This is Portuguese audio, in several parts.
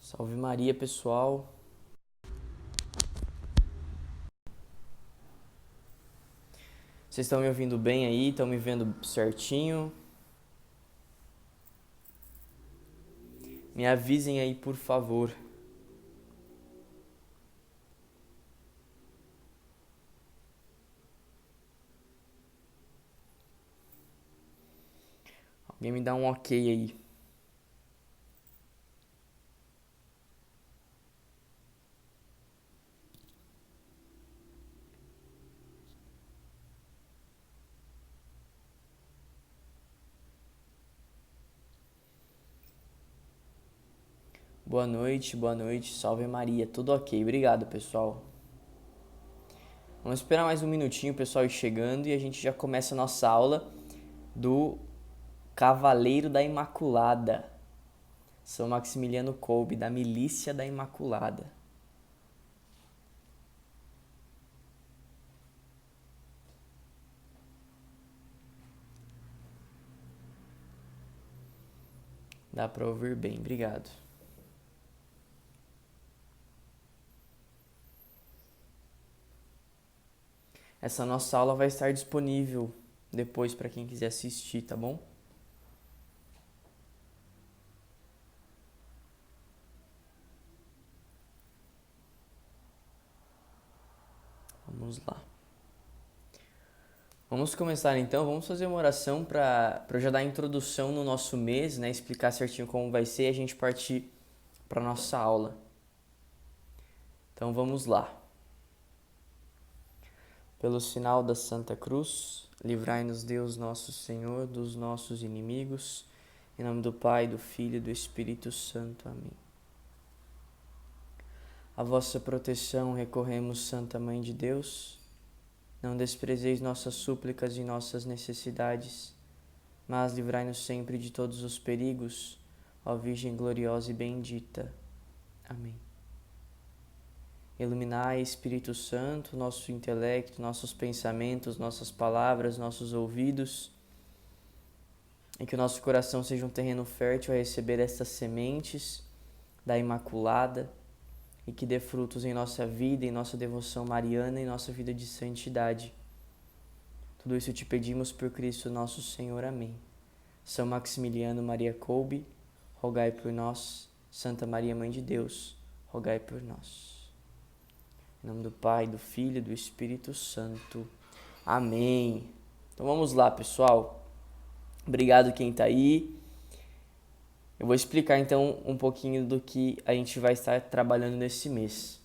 Salve Maria, pessoal. Vocês estão me ouvindo bem aí? Estão me vendo certinho? Me avisem aí, por favor. Alguém me dá um ok aí. Boa noite, salve Maria, tudo ok, obrigado pessoal. Vamos esperar mais um minutinho o pessoal ir chegando e a gente já começa a nossa aula do Cavaleiro da Imaculada, São Maximiliano Kolbe, da Milícia da Imaculada. Dá pra ouvir bem, obrigado. Essa nossa aula vai estar disponível depois para quem quiser assistir, tá bom? Vamos lá. Vamos começar então, vamos fazer uma oração para eu já dar a introdução no nosso mês, né? Explicar certinho como vai ser e a gente partir para nossa aula. Então vamos lá. Pelo sinal da Santa Cruz, livrai-nos Deus nosso Senhor dos nossos inimigos. Em nome do Pai, do Filho e do Espírito Santo. Amém. A vossa proteção recorremos, Santa Mãe de Deus. Não desprezeis nossas súplicas e nossas necessidades, mas livrai-nos sempre de todos os perigos, ó Virgem gloriosa e bendita. Amém. Iluminai, Espírito Santo, nosso intelecto, nossos pensamentos, nossas palavras, nossos ouvidos, e que o nosso coração seja um terreno fértil a receber estas sementes da Imaculada, e que dê frutos em nossa vida, em nossa devoção mariana e nossa vida de santidade. Tudo isso te pedimos por Cristo nosso Senhor. Amém. São Maximiliano Maria Kolbe, rogai por nós. Santa Maria, Mãe de Deus, rogai por nós. Em nome do Pai, do Filho e do Espírito Santo. Amém. Então vamos lá, pessoal. Obrigado quem está aí. Eu vou explicar então um pouquinho do que a gente vai estar trabalhando nesse mês.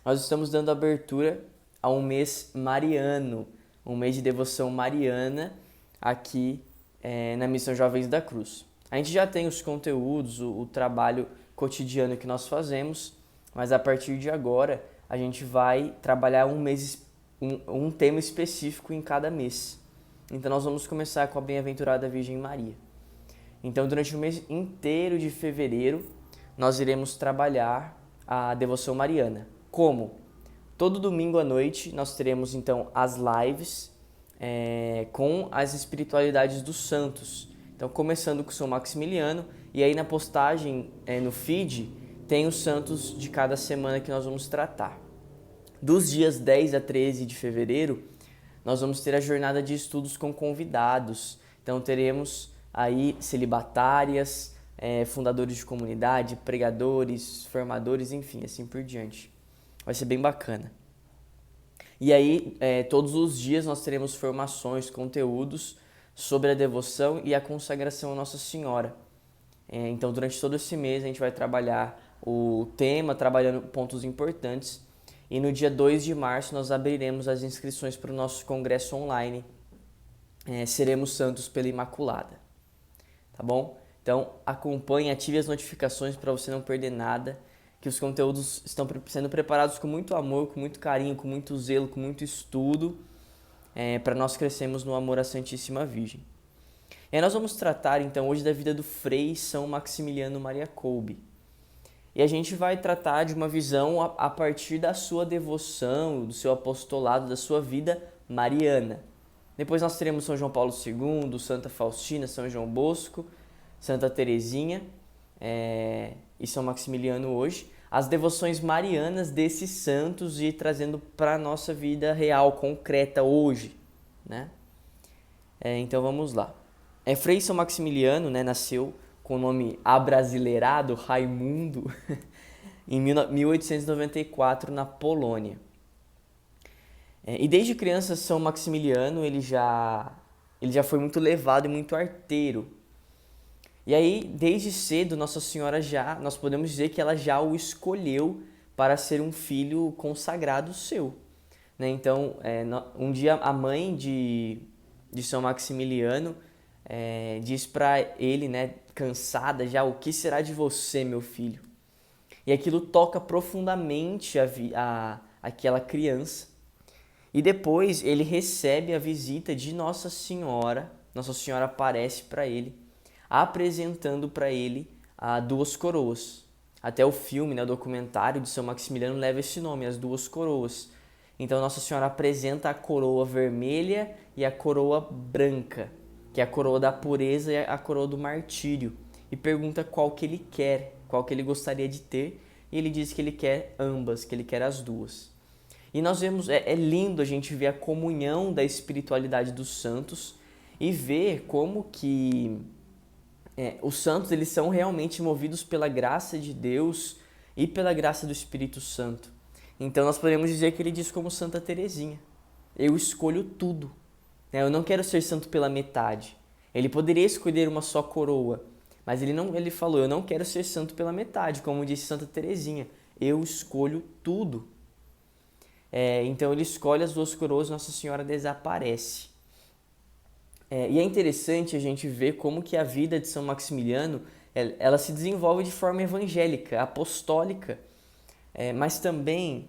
Nós estamos dando abertura a um mês mariano, um mês de devoção mariana aqui na Missão Jovens da Cruz. A gente já tem os conteúdos, o trabalho cotidiano que nós fazemos, mas a partir de agora a gente vai trabalhar um tema específico em cada mês. Então nós vamos começar com a Bem-aventurada Virgem Maria. Então durante o mês inteiro de fevereiro nós iremos trabalhar a devoção mariana. Como? Todo domingo à noite nós teremos então as lives com as espiritualidades dos santos. Então começando com São Maximiliano, e aí na postagem no feed tem os santos de cada semana que nós vamos tratar. Dos dias 10 a 13 de fevereiro, nós vamos ter a jornada de estudos com convidados. Então teremos aí celibatárias, fundadores de comunidade, pregadores, formadores, enfim, assim por diante. Vai ser bem bacana. E aí, todos os dias nós teremos formações, conteúdos sobre a devoção e a consagração à Nossa Senhora. Então, durante todo esse mês, a gente vai trabalhar o tema, trabalhando pontos importantes. E no dia 2 de março, nós abriremos as inscrições para o nosso congresso online. Seremos Santos pela Imaculada. Tá bom? Então, acompanhe, ative as notificações para você não perder nada, que os conteúdos estão sendo preparados com muito amor, com muito carinho, com muito zelo, com muito estudo, para nós crescermos no amor à Santíssima Virgem. E aí nós vamos tratar, então, hoje da vida do Frei São Maximiliano Maria Kolbe. E a gente vai tratar de uma visão a partir da sua devoção, do seu apostolado, da sua vida mariana. Depois nós teremos São João Paulo II, Santa Faustina, São João Bosco, Santa Teresinha, e São Maximiliano hoje, as devoções marianas desses santos e trazendo para a nossa vida real, concreta hoje, né? Então vamos lá. Frei São Maximiliano, né, nasceu com o nome abrasileirado, Raimundo, em 1894 na Polônia. E desde criança São Maximiliano ele já foi muito levado e muito arteiro. E aí, desde cedo, Nossa Senhora nós podemos dizer que ela já o escolheu para ser um filho consagrado seu, né? Então, um dia a mãe de São Maximiliano diz para ele, né, cansada já: o que será de você, meu filho? E aquilo toca profundamente aquela criança. E depois ele recebe a visita de Nossa Senhora. Nossa Senhora aparece para ele, apresentando para ele duas coroas. Até o filme, né, o documentário de São Maximiliano leva esse nome, as duas coroas. Então Nossa Senhora apresenta a coroa vermelha e a coroa branca, que é a coroa da pureza e a coroa do martírio, e pergunta qual que ele quer, qual que ele gostaria de ter, e ele diz que ele quer ambas, que ele quer as duas. E nós vemos, é lindo a gente ver a comunhão da espiritualidade dos santos e ver como que os santos eles são realmente movidos pela graça de Deus e pela graça do Espírito Santo. Então nós podemos dizer que ele diz como Santa Teresinha: eu escolho tudo, né? Eu não quero ser santo pela metade. Ele poderia escolher uma só coroa, mas ele falou: eu não quero ser santo pela metade, como disse Santa Teresinha, eu escolho tudo. Então ele escolhe as duas coroas e Nossa Senhora desaparece. E é interessante a gente ver como que a vida de São Maximiliano ela se desenvolve de forma evangélica, apostólica, mas também,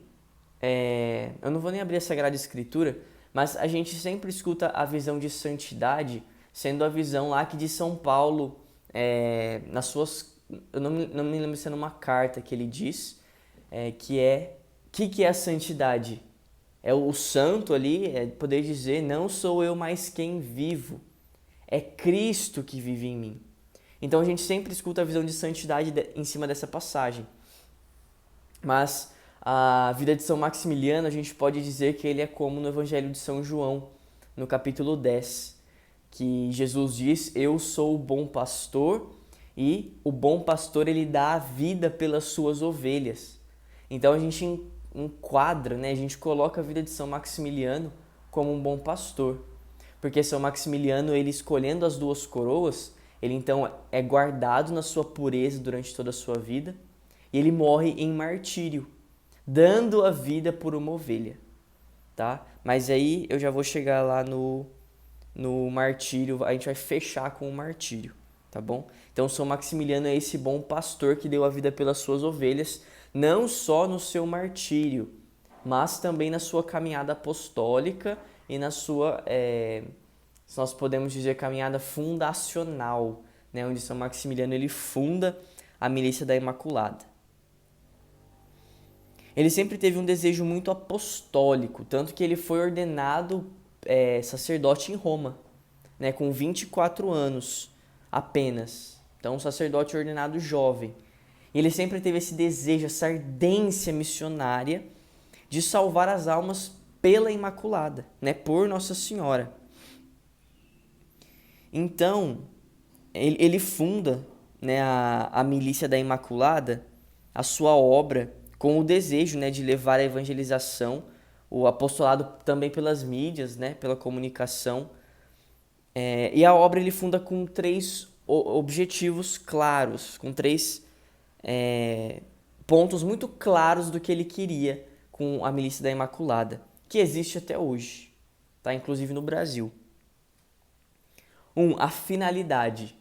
eu não vou nem abrir a Sagrada Escritura, mas a gente sempre escuta a visão de santidade sendo a visão lá que de São Paulo, nas suas, eu não me lembro se é numa carta que ele diz, que é a santidade? É o santo ali, poder dizer: não sou eu mais quem vivo, é Cristo que vive em mim. Então a gente sempre escuta a visão de santidade em cima dessa passagem. Mas a vida de São Maximiliano, a gente pode dizer que ele é como no Evangelho de São João, no capítulo 10, que Jesus diz: eu sou o bom pastor, e o bom pastor ele dá a vida pelas suas ovelhas. Então a gente enquadra, né, a gente coloca a vida de São Maximiliano como um bom pastor, porque São Maximiliano, ele escolhendo as duas coroas, ele então é guardado na sua pureza durante toda a sua vida, e ele morre em martírio, dando a vida por uma ovelha, tá? Mas aí eu já vou chegar lá no martírio, a gente vai fechar com o martírio, tá bom? Então São Maximiliano é esse bom pastor que deu a vida pelas suas ovelhas, não só no seu martírio, mas também na sua caminhada apostólica e na sua, nós podemos dizer, caminhada fundacional, né, onde São Maximiliano ele funda a Milícia da Imaculada. Ele sempre teve um desejo muito apostólico, tanto que ele foi ordenado sacerdote em Roma, né, com 24 anos apenas. Então, um sacerdote ordenado jovem. E ele sempre teve esse desejo, essa ardência missionária de salvar as almas pela Imaculada, né, por Nossa Senhora. Então, ele funda, né, a Milícia da Imaculada, a sua obra, com o desejo, né, de levar a evangelização, o apostolado também pelas mídias, né, pela comunicação. E a obra ele funda com 3 objetivos claros, com 3 pontos muito claros do que ele queria com a Milícia da Imaculada, que existe até hoje, tá? Inclusive no Brasil. A finalidade.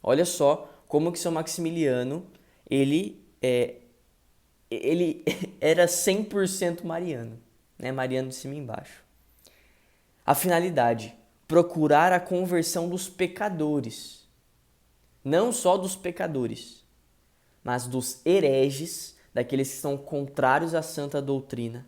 Olha só como que São Maximiliano ele era 100% mariano, né? Mariano de cima e embaixo. A finalidade: procurar a conversão dos pecadores, não só dos pecadores, mas dos hereges, daqueles que são contrários à santa doutrina,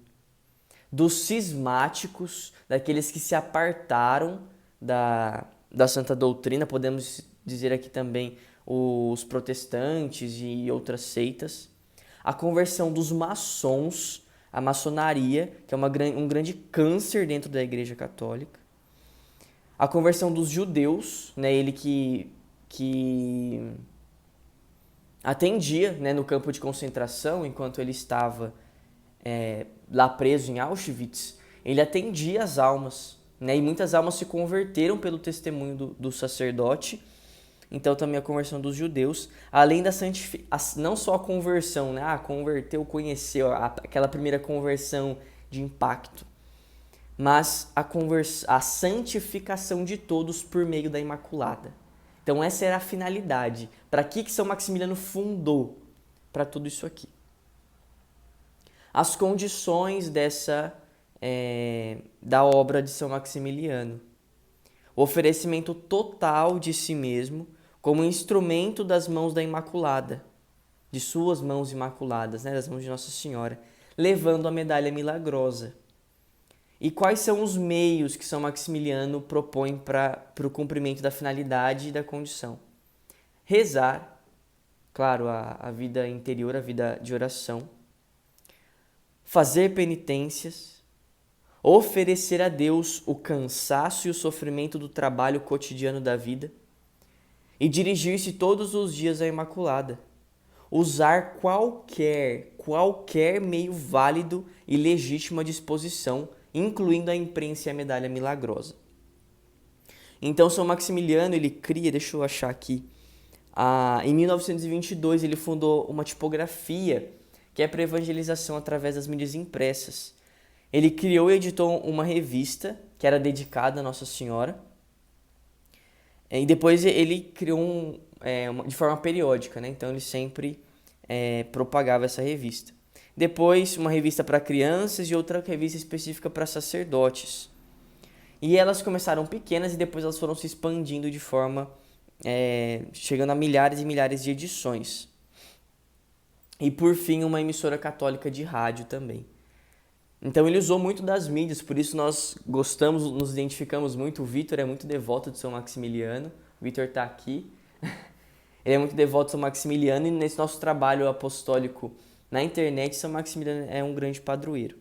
dos cismáticos, daqueles que se apartaram da santa doutrina, podemos dizer aqui também os protestantes e outras seitas, a conversão dos maçons, a maçonaria, que é um grande câncer dentro da Igreja Católica, a conversão dos judeus, né, ele que atendia, né, no campo de concentração, enquanto ele estava lá preso em Auschwitz, ele atendia as almas, né, e muitas almas se converteram pelo testemunho do sacerdote. Então também a conversão dos judeus, além da não só a conversão, né, converteu, conheceu, aquela primeira conversão de impacto, mas a santificação de todos por meio da Imaculada. Então essa era a finalidade. Para que São Maximiliano fundou? Para tudo isso aqui. As condições da obra de São Maximiliano. O oferecimento total de si mesmo como instrumento das mãos da Imaculada, de suas mãos imaculadas, né, das mãos de Nossa Senhora, levando a medalha milagrosa. E quais são os meios que São Maximiliano propõe para o cumprimento da finalidade e da condição? Rezar, claro, a vida interior, a vida de oração. Fazer penitências. Oferecer a Deus o cansaço e o sofrimento do trabalho cotidiano da vida. E dirigir-se todos os dias à Imaculada. Usar qualquer meio válido e legítimo à disposição, incluindo a imprensa e a medalha milagrosa. Então, São Maximiliano, ele cria, deixa eu achar aqui, em 1922 ele fundou uma tipografia que é para evangelização através das mídias impressas. Ele criou e editou uma revista que era dedicada a Nossa Senhora. E depois ele criou de forma periódica, né? Então ele sempre propagava essa revista. Depois uma revista para crianças e outra revista específica para sacerdotes. E elas começaram pequenas e depois elas foram se expandindo de forma, chegando a milhares e milhares de edições. E por fim uma emissora católica de rádio também. Então ele usou muito das mídias, por isso nós gostamos, nos identificamos muito. O Vitor é muito devoto de São Maximiliano, o Vitor está aqui. Ele é muito devoto de São Maximiliano e nesse nosso trabalho apostólico na internet, São Maximiliano é um grande padroeiro.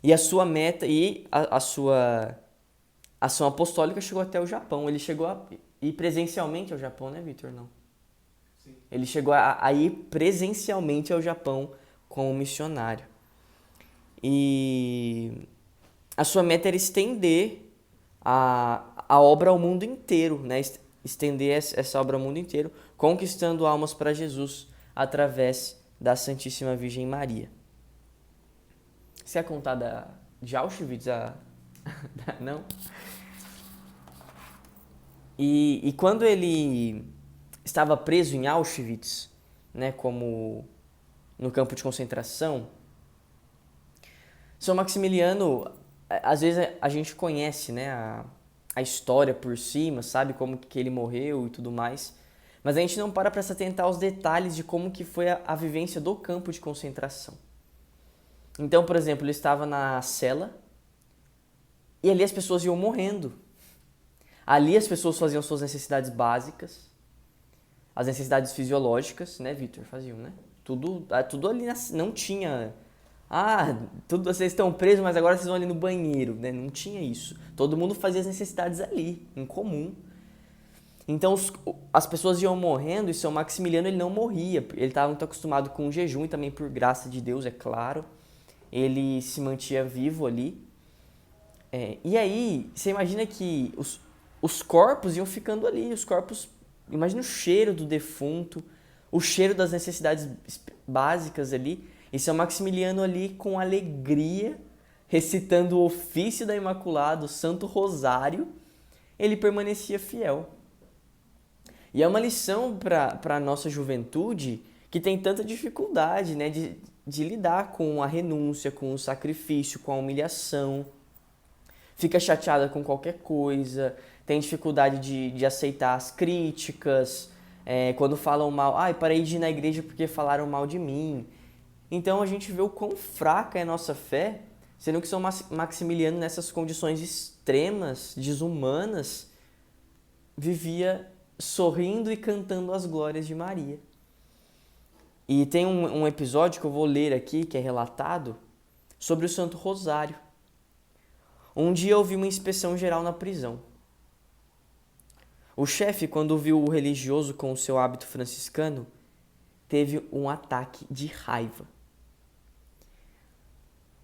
E a sua meta e a sua ação apostólica chegou até o Japão. Ele chegou a ir presencialmente ao Japão, né, Vitor? Não. Sim. Ele chegou a ir presencialmente ao Japão como missionário. E a sua meta era estender a obra ao mundo inteiro, né? Estender essa obra ao mundo inteiro, conquistando almas para Jesus através da Santíssima Virgem Maria. Você ia contar de Auschwitz? Não? E quando ele estava preso em Auschwitz, né, como no campo de concentração, São Maximiliano, às vezes a gente conhece, né, a história por cima, sabe como que ele morreu e tudo mais, mas a gente não para se atentar aos detalhes de como que foi a vivência do campo de concentração. Então, por exemplo, ele estava na cela e ali as pessoas iam morrendo. Ali as pessoas faziam suas necessidades básicas, as necessidades fisiológicas, né, Vitor? Faziam, né? Tudo ali não tinha... vocês estão presos, mas agora vocês vão ali no banheiro, né? Não tinha isso. Todo mundo fazia as necessidades ali, em comum. Então as pessoas iam morrendo e São Maximiliano ele não morria. Ele estava muito acostumado com o jejum e também por graça de Deus, é claro. Ele se mantinha vivo ali. E aí, você imagina que os corpos iam ficando ali. Os corpos, imagina o cheiro do defunto, o cheiro das necessidades básicas ali. E São Maximiliano ali com alegria, recitando o ofício da Imaculada, o Santo Rosário, ele permanecia fiel. E é uma lição para a nossa juventude que tem tanta dificuldade, né, de lidar com a renúncia, com o sacrifício, com a humilhação. Fica chateada com qualquer coisa, tem dificuldade de aceitar as críticas, quando falam mal, parei de ir na igreja porque falaram mal de mim. Então a gente vê o quão fraca é a nossa fé, sendo que São Maximiliano, nessas condições extremas, desumanas, vivia sorrindo e cantando as glórias de Maria. E tem um episódio que eu vou ler aqui, que é relatado, sobre o Santo Rosário. Um dia houve uma inspeção geral na prisão. O chefe, quando viu o religioso com o seu hábito franciscano, teve um ataque de raiva.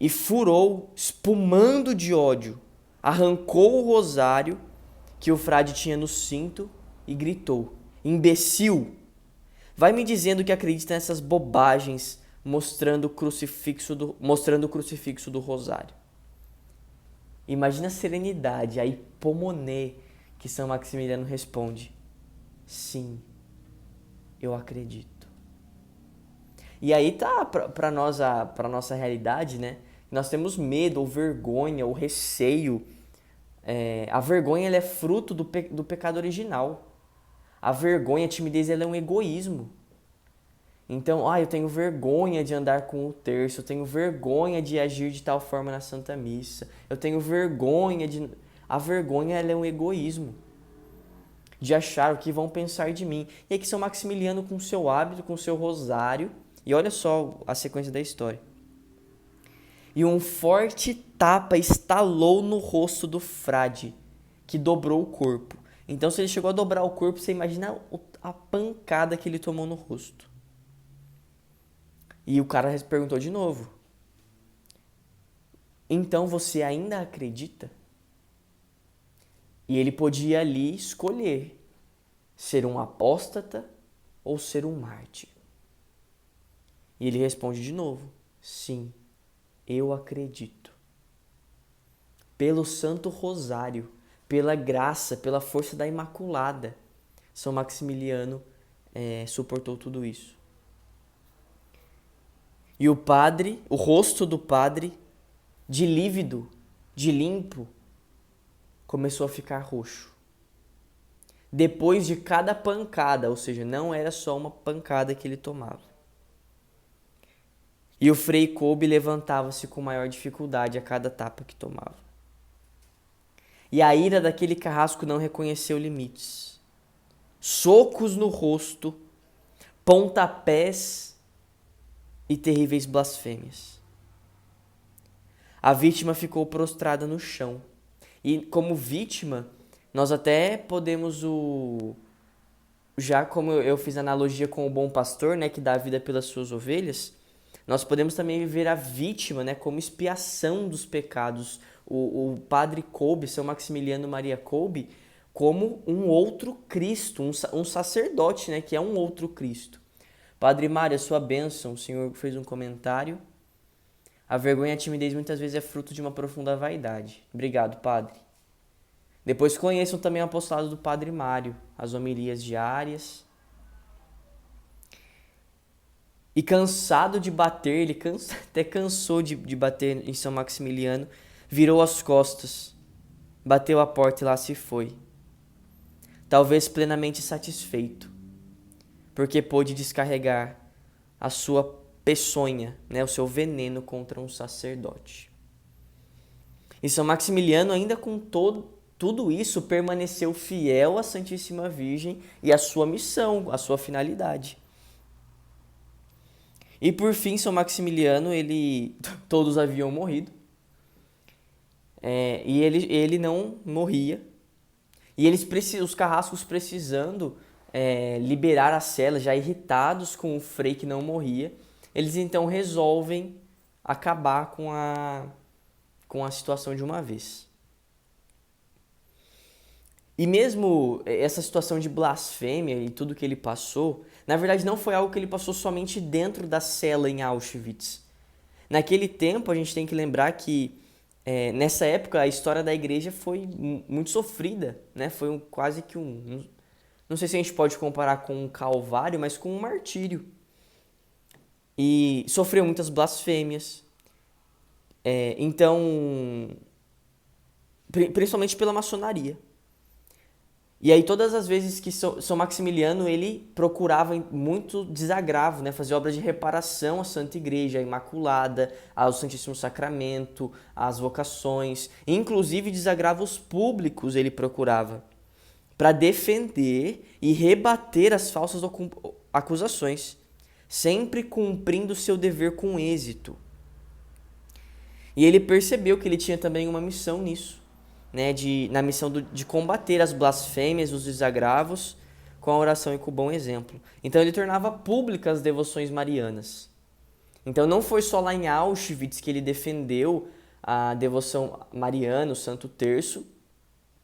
E furou, espumando de ódio, arrancou o rosário que o frade tinha no cinto e gritou: "Imbecil! Vai me dizendo que acredita nessas bobagens mostrando o crucifixo do rosário." Imagina a serenidade, a hipomoné que São Maximiliano responde: "Sim, eu acredito." E aí tá para nossa realidade, né? Nós temos medo, ou vergonha, ou receio. A vergonha ela é fruto do pecado original. A vergonha, a timidez, ela é um egoísmo. Então, eu tenho vergonha de andar com o terço, eu tenho vergonha de agir de tal forma na Santa Missa, eu tenho vergonha de... A vergonha, ela é um egoísmo, de achar o que vão pensar de mim. E aí que São Maximiliano, com seu hábito, com seu rosário, e olha só a sequência da história. E um forte tapa estalou no rosto do frade, que dobrou o corpo. Então, se ele chegou a dobrar o corpo, você imagina a pancada que ele tomou no rosto. E o cara perguntou de novo: "Então você ainda acredita?" E ele podia ali escolher ser um apóstata ou ser um mártir. E ele responde de novo: "Sim, eu acredito. Pelo Santo Rosário, pela graça, pela força da Imaculada, São Maximiliano suportou tudo isso." E o rosto do padre, de lívido, de limpo, começou a ficar roxo. Depois de cada pancada, ou seja, não era só uma pancada que ele tomava. E o Frei Kolbe levantava-se com maior dificuldade a cada tapa que tomava. E a ira daquele carrasco não reconheceu limites. Socos no rosto, pontapés e terríveis blasfêmias. A vítima ficou prostrada no chão. E como vítima, nós até podemos já como eu fiz analogia com o bom pastor, né, que dá a vida pelas suas ovelhas, nós podemos também ver a vítima, né, como expiação dos pecados. O padre Kolbe, São Maximiliano Maria Kolbe, como um outro Cristo, um sacerdote, né, que é um outro Cristo. Padre Mário, a sua bênção, o senhor fez um comentário. A vergonha e a timidez muitas vezes é fruto de uma profunda vaidade. Obrigado, padre. Depois conheçam também o apostolado do Padre Mário, as homilias diárias. E cansado de bater, ele até cansou de bater em São Maximiliano, virou as costas, bateu a porta e lá se foi. Talvez plenamente satisfeito, porque pôde descarregar a sua peçonha, né, o seu veneno contra um sacerdote. E São Maximiliano, ainda com tudo isso, permaneceu fiel à Santíssima Virgem e à sua missão, à sua finalidade. E por fim, São Maximiliano, todos haviam morrido, e ele não morria. E os carrascos precisando liberar a cela, já irritados com o frei que não morria, eles então resolvem acabar com a situação de uma vez. E mesmo essa situação de blasfêmia e tudo que ele passou, na verdade não foi algo que ele passou somente dentro da cela em Auschwitz. Naquele tempo a gente tem que lembrar que nessa época a história da igreja foi muito sofrida, né? Foi quase que não sei se a gente pode comparar com um calvário, mas com um martírio. E sofreu muitas blasfêmias. Então, principalmente pela maçonaria. E aí todas as vezes que São Maximiliano ele procurava muito desagravo, né? Fazer obras de reparação à Santa Igreja, à Imaculada, ao Santíssimo Sacramento, às vocações, inclusive desagravos públicos ele procurava, para defender e rebater as falsas acusações, sempre cumprindo seu dever com êxito. E ele percebeu que ele tinha também uma missão nisso, né, na missão de combater as blasfêmias, os desagravos, com a oração e com o bom exemplo. Então ele tornava públicas as devoções marianas. Então não foi só lá em Auschwitz que ele defendeu a devoção mariana, o Santo Terço,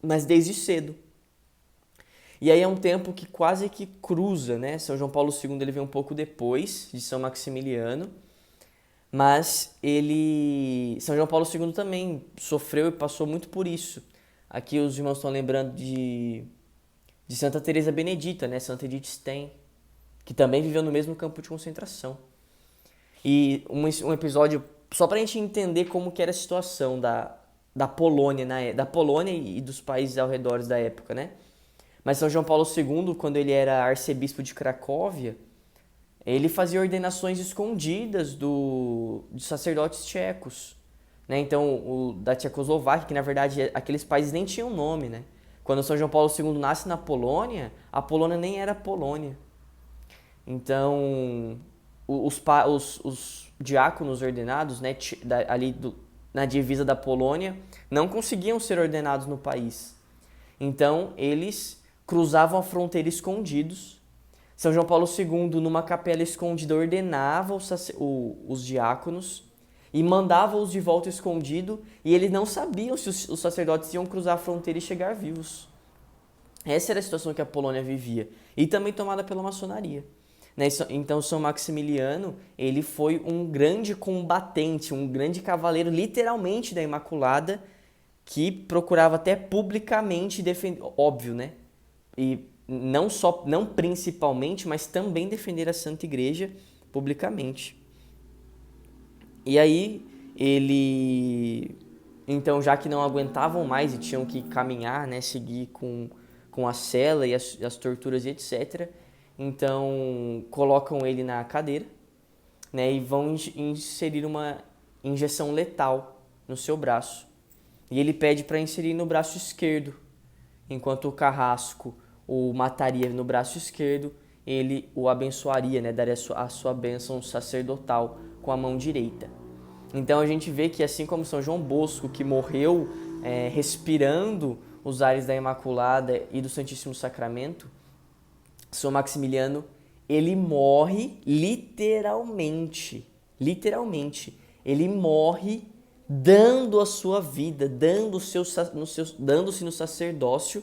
mas desde cedo. E aí é um tempo que quase que cruza, né? São João Paulo II ele veio um pouco depois de São Maximiliano, mas São João Paulo II também sofreu e passou muito por isso. Aqui os irmãos estão lembrando de Santa Teresa Benedita, né? Santa Edith Stein, que também viveu no mesmo campo de concentração. E um episódio, só para a gente entender como que era a situação da Polônia, da Polônia e dos países ao redor da época, né? Mas São João Paulo II, quando ele era arcebispo de Cracóvia, ele fazia ordenações escondidas de sacerdotes tchecos, né? Então, da Tchecoslováquia, que na verdade aqueles países nem tinham nome, né? Quando São João Paulo II nasce na Polônia, a Polônia nem era Polônia. Então, os diáconos ordenados, né, ali na divisa da Polônia, não conseguiam ser ordenados no país. Então, eles cruzavam a fronteira escondidos. São João Paulo II, numa capela escondida, ordenava os diáconos e mandava-os de volta escondido, e eles não sabiam se os sacerdotes iam cruzar a fronteira e chegar vivos. Essa era a situação que a Polônia vivia, e também tomada pela maçonaria. Então, São Maximiliano, ele foi um grande combatente, um grande cavaleiro, literalmente, da Imaculada, que procurava até publicamente defender, óbvio, né? E não principalmente, mas também defender a Santa Igreja publicamente. E aí, então, já que não aguentavam mais e tinham que caminhar, né, seguir com a cela e as torturas e etc., então colocam ele na cadeira, né, e vão inserir uma injeção letal no seu braço. E ele pede para inserir no braço esquerdo, enquanto o Carrasco o mataria no braço esquerdo, ele o abençoaria, né, daria a sua bênção sacerdotal com a mão direita. Então a gente vê que, assim como São João Bosco, que morreu respirando os ares da Imaculada e do Santíssimo Sacramento, São Maximiliano, ele morre literalmente, ele morre dando a sua vida, dando-se no sacerdócio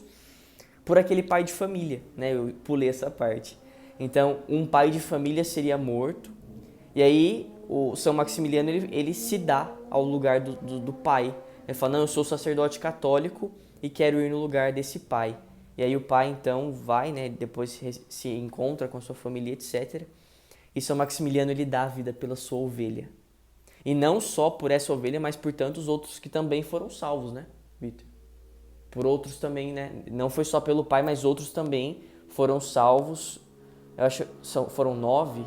por aquele pai de família, né? Eu pulei essa parte. Então, um pai de família seria morto, e aí o São Maximiliano ele se dá ao lugar do pai. Ele fala, não, eu sou sacerdote católico e quero ir no lugar desse pai. E aí o pai então vai, né, depois se encontra com a sua família, etc. E São Maximiliano ele dá a vida pela sua ovelha. E não só por essa ovelha, mas por tantos outros que também foram salvos, né, Vitor? Por outros também, né? Não foi só pelo pai, mas outros também foram salvos. Eu acho que foram 9.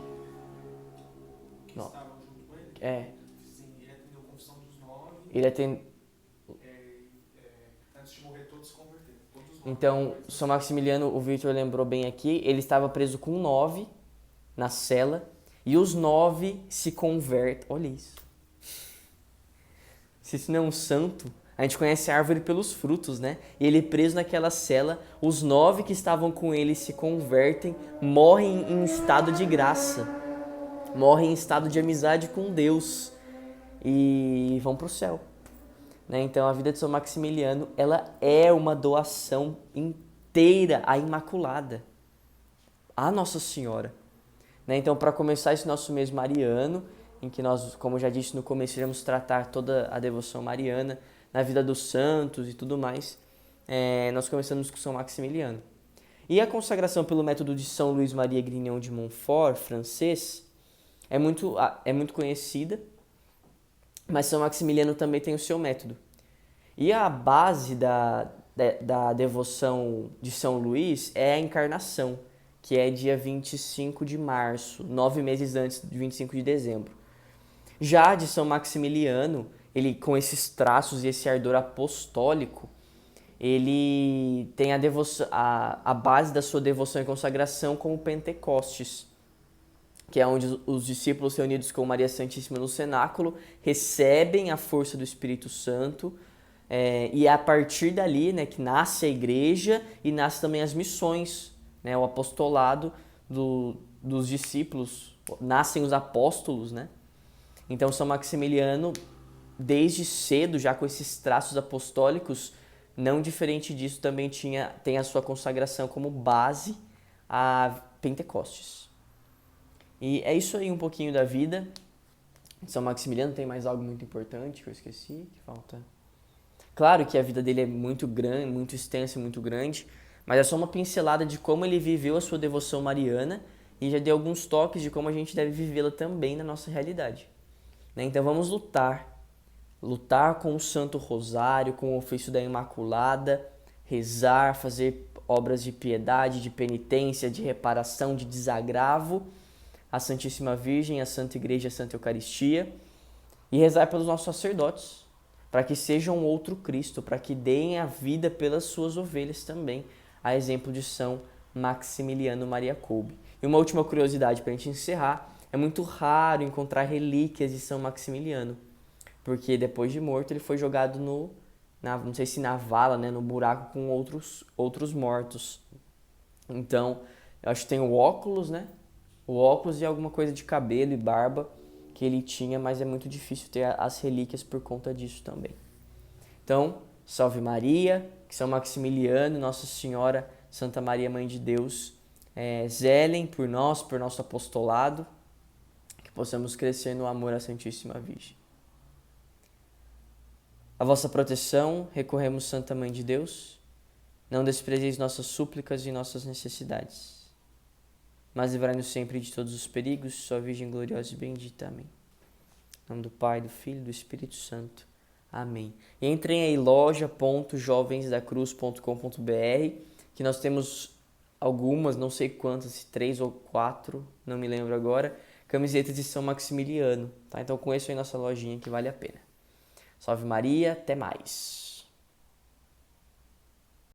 Que estavam junto com ele? É. Sim, ele atendeu a confissão dos 9. Ele atende... Antes de morrer, todos se converteram. Todos os 9. Então, São Maximiliano, o Victor lembrou bem aqui, ele estava preso com 9 na cela, e os 9 se convertem. Olha isso. Se isso não é um santo, a gente conhece a árvore pelos frutos, né? E ele preso naquela cela, os 9 que estavam com ele se convertem, morrem em estado de graça, morrem em estado de amizade com Deus e vão para o céu. Né? Então a vida de São Maximiliano, ela é uma doação inteira à Imaculada, à Nossa Senhora. Né? Então, para começar esse nosso mês mariano, em que nós, como eu já disse no começo, iremos tratar toda a devoção mariana, na vida dos santos e tudo mais, nós começamos com São Maximiliano. E a consagração pelo método de São Luís Maria Grignon de Montfort, francês, é muito conhecida, mas São Maximiliano também tem o seu método. E a base da devoção de São Luís é a encarnação, que é dia 25 de março, 9 meses antes de 25 de dezembro. Já de São Maximiliano, ele com esses traços e esse ardor apostólico, ele tem a base da sua devoção e consagração como Pentecostes, que é onde os discípulos reunidos com Maria Santíssima no cenáculo recebem a força do Espírito Santo, e é a partir dali, né, que nasce a igreja e nasce também as missões, né, o apostolado dos discípulos, nascem os apóstolos, né? Então São Maximiliano, desde cedo, já com esses traços apostólicos, não diferente disso, também tem a sua consagração como base a Pentecostes. E é isso aí um pouquinho da vida de São Maximiliano. Tem mais algo muito importante que eu esqueci, que falta? Claro que a vida dele é muito grande, muito extensa e muito grande, mas é só uma pincelada de como ele viveu a sua devoção mariana e já deu alguns toques de como a gente deve vivê-la também na nossa realidade. Né? Então vamos lutar com o Santo Rosário, com o ofício da Imaculada, rezar, fazer obras de piedade, de penitência, de reparação, de desagravo à Santíssima Virgem, à Santa Igreja, à Santa Eucaristia, e rezar pelos nossos sacerdotes, para que sejam outro Cristo, para que deem a vida pelas suas ovelhas também, a exemplo de São Maximiliano Maria Kolbe. E uma última curiosidade para a gente encerrar, é muito raro encontrar relíquias de São Maximiliano, porque depois de morto ele foi jogado não sei se na vala, né, no buraco com outros mortos. Então, eu acho que tem o óculos, né? O óculos e alguma coisa de cabelo e barba que ele tinha, mas é muito difícil ter as relíquias por conta disso também. Então, salve Maria, que São Maximiliano, Nossa Senhora, Santa Maria, Mãe de Deus, zelem por nós, por nosso apostolado, que possamos crescer no amor à Santíssima Virgem. A vossa proteção recorremos, Santa Mãe de Deus, não desprezeis nossas súplicas e nossas necessidades, mas livrai-nos sempre de todos os perigos, só Virgem gloriosa e bendita. Amém. Em nome do Pai, do Filho e do Espírito Santo. Amém. E entrem aí, loja.jovensdacruz.com.br, que nós temos algumas, não sei quantas, 3 ou 4, não me lembro agora, camisetas de São Maximiliano. Tá? Então conheçam aí nossa lojinha que vale a pena. Salve Maria, até mais.